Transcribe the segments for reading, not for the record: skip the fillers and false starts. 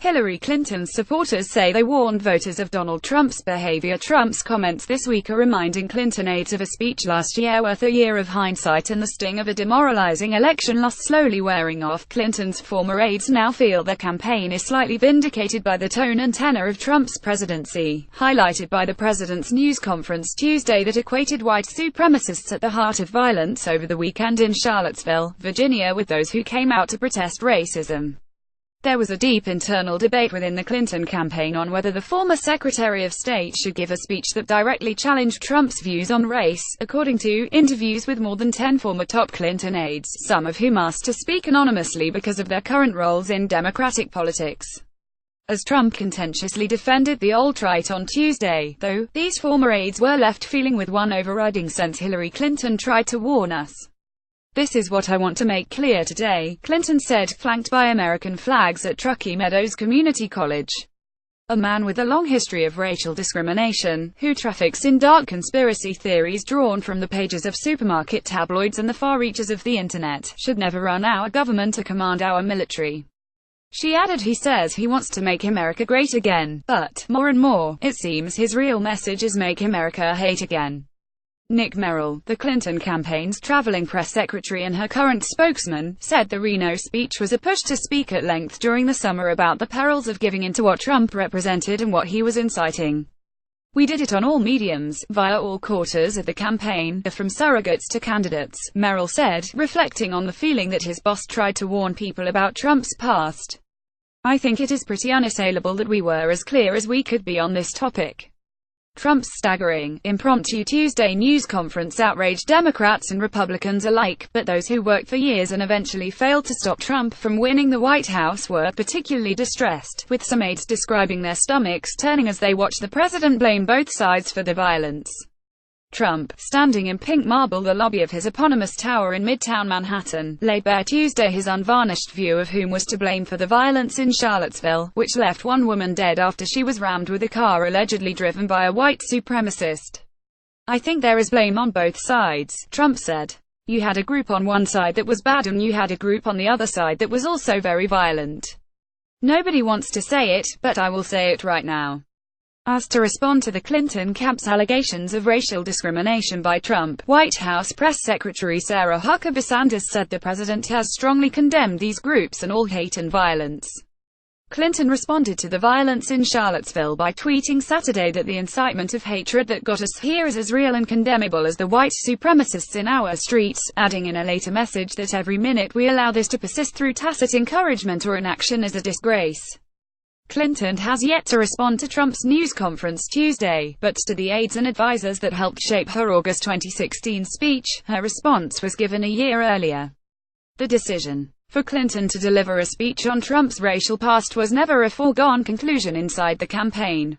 Hillary Clinton's supporters say they warned voters of Donald Trump's behavior. Trump's comments this week are reminding Clinton aides of a speech last year worth a year of hindsight and the sting of a demoralizing election loss slowly wearing off. Clinton's former aides now feel their campaign is slightly vindicated by the tone and tenor of Trump's presidency, highlighted by the president's news conference Tuesday that equated white supremacists at the heart of violence over the weekend in Charlottesville, Virginia, with those who came out to protest racism. There was a deep internal debate within the Clinton campaign on whether the former Secretary of State should give a speech that directly challenged Trump's views on race, according to interviews with more than 10 former top Clinton aides, some of whom asked to speak anonymously because of their current roles in Democratic politics. As Trump contentiously defended the alt-right on Tuesday, though, these former aides were left feeling with one overriding sense: Hillary Clinton tried to warn us. "This is what I want to make clear today," Clinton said, flanked by American flags at Truckee Meadows Community College. A man with a long history of racial discrimination, who traffics in dark conspiracy theories drawn from the pages of supermarket tabloids and the far reaches of the internet, should never run our government or command our military. She added he says he wants to make America great again, but, more and more, it seems his real message is make America hate again. Nick Merrill, the Clinton campaign's traveling press secretary and her current spokesman, said the Reno speech was a push to speak at length during the summer about the perils of giving in to what Trump represented and what he was inciting. "We did it on all mediums, via all quarters of the campaign, from surrogates to candidates," Merrill said, reflecting on the feeling that his boss tried to warn people about Trump's past. "I think it is pretty unassailable that we were as clear as we could be on this topic." Trump's staggering, impromptu Tuesday news conference outraged Democrats and Republicans alike, but those who worked for years and eventually failed to stop Trump from winning the White House were particularly distressed, with some aides describing their stomachs turning as they watched the president blame both sides for the violence. Trump, standing in pink marble, the lobby of his eponymous tower in Midtown Manhattan, laid bare Tuesday his unvarnished view of whom was to blame for the violence in Charlottesville, which left one woman dead after she was rammed with a car allegedly driven by a white supremacist. "I think there is blame on both sides," Trump said. "You had a group on one side that was bad and you had a group on the other side that was also very violent. Nobody wants to say it, but I will say it right now." Asked to respond to the Clinton camp's allegations of racial discrimination by Trump, White House Press Secretary Sarah Huckabee Sanders said the president has strongly condemned these groups and all hate and violence. Clinton responded to the violence in Charlottesville by tweeting Saturday that the incitement of hatred that got us here is as real and condemnable as the white supremacists in our streets, adding in a later message that every minute we allow this to persist through tacit encouragement or inaction is a disgrace. Clinton has yet to respond to Trump's news conference Tuesday, but to the aides and advisors that helped shape her August 2016 speech, her response was given a year earlier. The decision for Clinton to deliver a speech on Trump's racial past was never a foregone conclusion inside the campaign.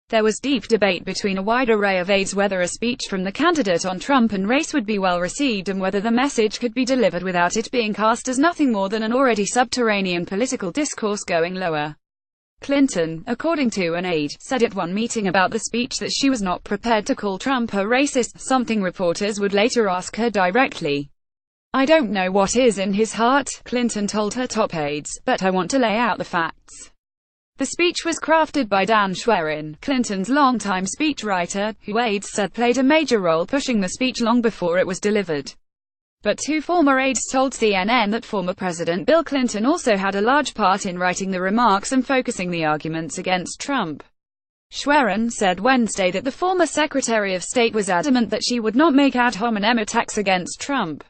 There was deep debate between a wide array of aides whether a speech from the candidate on Trump and race would be well received and whether the message could be delivered without it being cast as nothing more than an already subterranean political discourse going lower. Clinton, according to an aide, said at one meeting about the speech that she was not prepared to call Trump a racist, something reporters would later ask her directly. "I don't know what is in his heart," Clinton told her top aides, "but I want to lay out the facts." The speech was crafted by Dan Schwerin, Clinton's longtime speechwriter, who aides said played a major role pushing the speech long before it was delivered. But two former aides told CNN that former President Bill Clinton also had a large part in writing the remarks and focusing the arguments against Trump. Schwerin said Wednesday that the former Secretary of State was adamant that she would not make ad hominem attacks against Trump.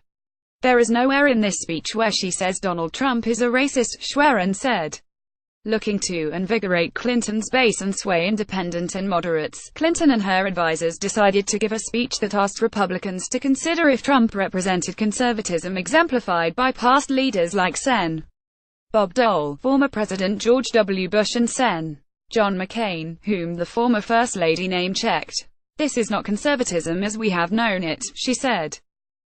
"There is nowhere in this speech where she says Donald Trump is a racist," Schwerin said. Looking to invigorate Clinton's base and sway independent and moderates, Clinton and her advisors decided to give a speech that asked Republicans to consider if Trump represented conservatism exemplified by past leaders like Sen. Bob Dole, former President George W. Bush, and Sen. John McCain, whom the former First Lady name-checked. "This is not conservatism as we have known it," she said.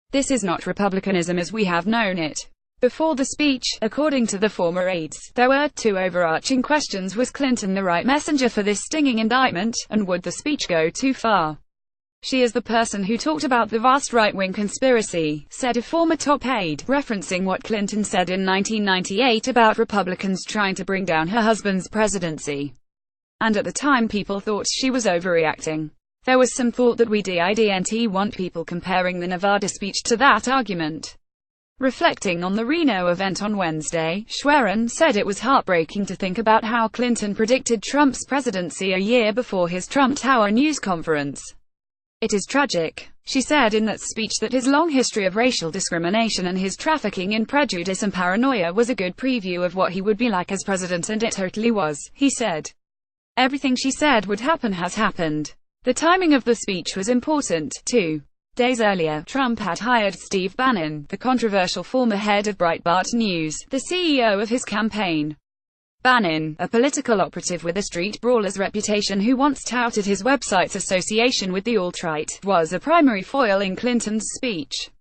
"This is not republicanism as we have known it." Before the speech, according to the former aides, there were two overarching questions: was Clinton the right messenger for this stinging indictment, and would the speech go too far? She is the person who talked about the vast right-wing conspiracy, said a former top aide, referencing what Clinton said in 1998 about Republicans trying to bring down her husband's presidency. And at the time people thought she was overreacting. There was some thought that we didn't want people comparing the Nevada speech to that argument. Reflecting on the Reno event on Wednesday, Schwerin said it was heartbreaking to think about how Clinton predicted Trump's presidency a year before his Trump Tower news conference. It is tragic, she said in that speech, that his long history of racial discrimination and his trafficking in prejudice and paranoia was a good preview of what he would be like as president, and it totally was, he said. Everything she said would happen has happened. The timing of the speech was important, too. Days earlier, Trump had hired Steve Bannon, the controversial former head of Breitbart News, the CEO of his campaign. Bannon, a political operative with a street brawler's reputation who once touted his website's association with the alt-right, was a primary foil in Clinton's speech.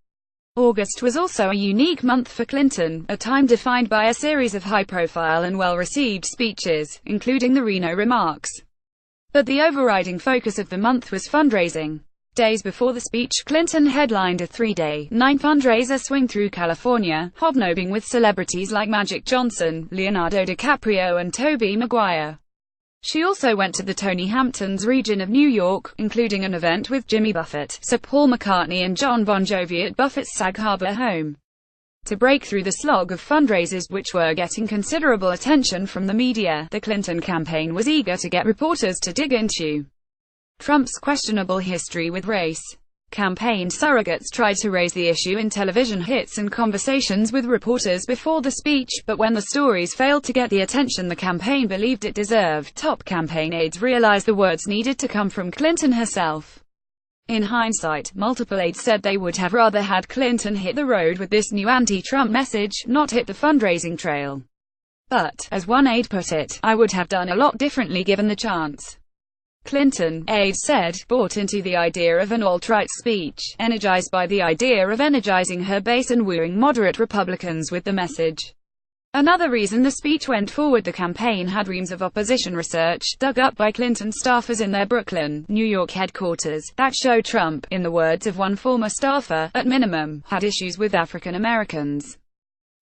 August was also a unique month for Clinton, a time defined by a series of high-profile and well-received speeches, including the Reno remarks. But the overriding focus of the month was fundraising. Days before the speech, Clinton headlined a 3-day, fundraiser swing through California, hobnobbing with celebrities like Magic Johnson, Leonardo DiCaprio and Tobey Maguire. She also went to the Tony Hamptons region of New York, including an event with Jimmy Buffett, Sir Paul McCartney and John Bon Jovi at Buffett's Sag Harbor home. To break through the slog of fundraisers which were getting considerable attention from the media, the Clinton campaign was eager to get reporters to dig into Trump's questionable history with race. Campaign surrogates tried to raise the issue in television hits and conversations with reporters before the speech, but when the stories failed to get the attention the campaign believed it deserved, top campaign aides realized the words needed to come from Clinton herself. In hindsight, multiple aides said they would have rather had Clinton hit the road with this new anti-Trump message, not hit the fundraising trail. But, as one aide put it, I would have done a lot differently given the chance. Clinton, aides said, bought into the idea of an alt-right speech, energized by the idea of energizing her base and wooing moderate Republicans with the message. Another reason the speech went forward: the campaign had reams of opposition research, dug up by Clinton staffers in their Brooklyn, New York headquarters, that showed Trump, in the words of one former staffer, at minimum, had issues with African Americans.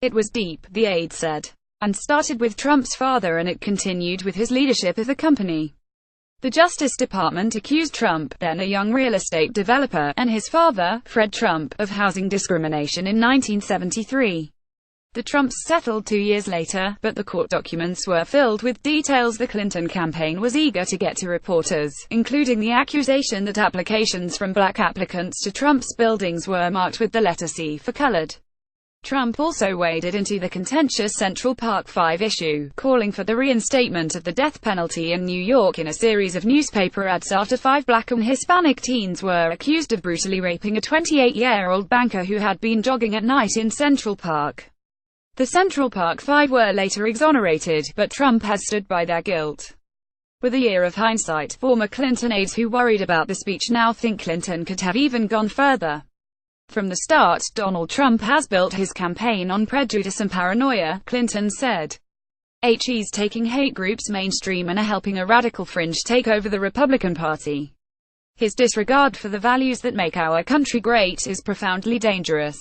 It was deep, the aide said, and started with Trump's father and it continued with his leadership of the company. The Justice Department accused Trump, then a young real estate developer, and his father, Fred Trump, of housing discrimination in 1973. The Trumps settled 2 years later, but the court documents were filled with details the Clinton campaign was eager to get to reporters, including the accusation that applications from black applicants to Trump's buildings were marked with the letter C for colored. Trump also waded into the contentious Central Park 5 issue, calling for the reinstatement of the death penalty in New York in a series of newspaper ads after 5 black and Hispanic teens were accused of brutally raping a 28-year-old banker who had been jogging at night in Central Park. The Central Park 5 were later exonerated, but Trump has stood by their guilt. With a year of hindsight, former Clinton aides who worried about the speech now think Clinton could have even gone further. From the start, Donald Trump has built his campaign on prejudice and paranoia, Clinton said. He's taking hate groups mainstream and are helping a radical fringe take over the Republican Party. His disregard for the values that make our country great is profoundly dangerous.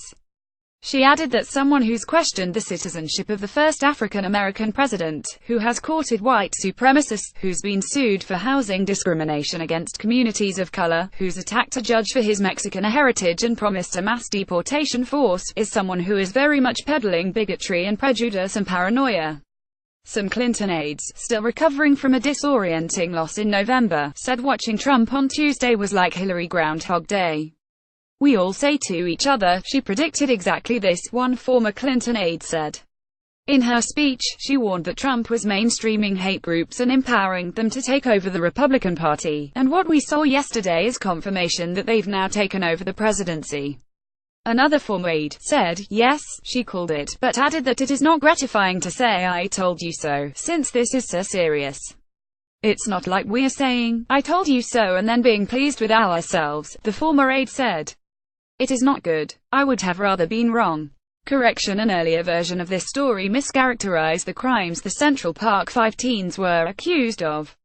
She added that someone who's questioned the citizenship of the first African-American president, who has courted white supremacists, who's been sued for housing discrimination against communities of color, who's attacked a judge for his Mexican heritage and promised a mass deportation force, is someone who is very much peddling bigotry and prejudice and paranoia. Some Clinton aides, still recovering from a disorienting loss in November, said watching Trump on Tuesday was like Hillary Groundhog Day. We all say to each other, she predicted exactly this, one former Clinton aide said. In her speech, she warned that Trump was mainstreaming hate groups and empowering them to take over the Republican Party, and what we saw yesterday is confirmation that they've now taken over the presidency. Another former aide said, yes, she called it, but added that it is not gratifying to say I told you so, since this is so serious. It's not like we're saying, I told you so and then being pleased with ourselves, the former aide said. It is not good. I would have rather been wrong. Correction: an earlier version of this story mischaracterized the crimes the Central Park 5 teens were accused of.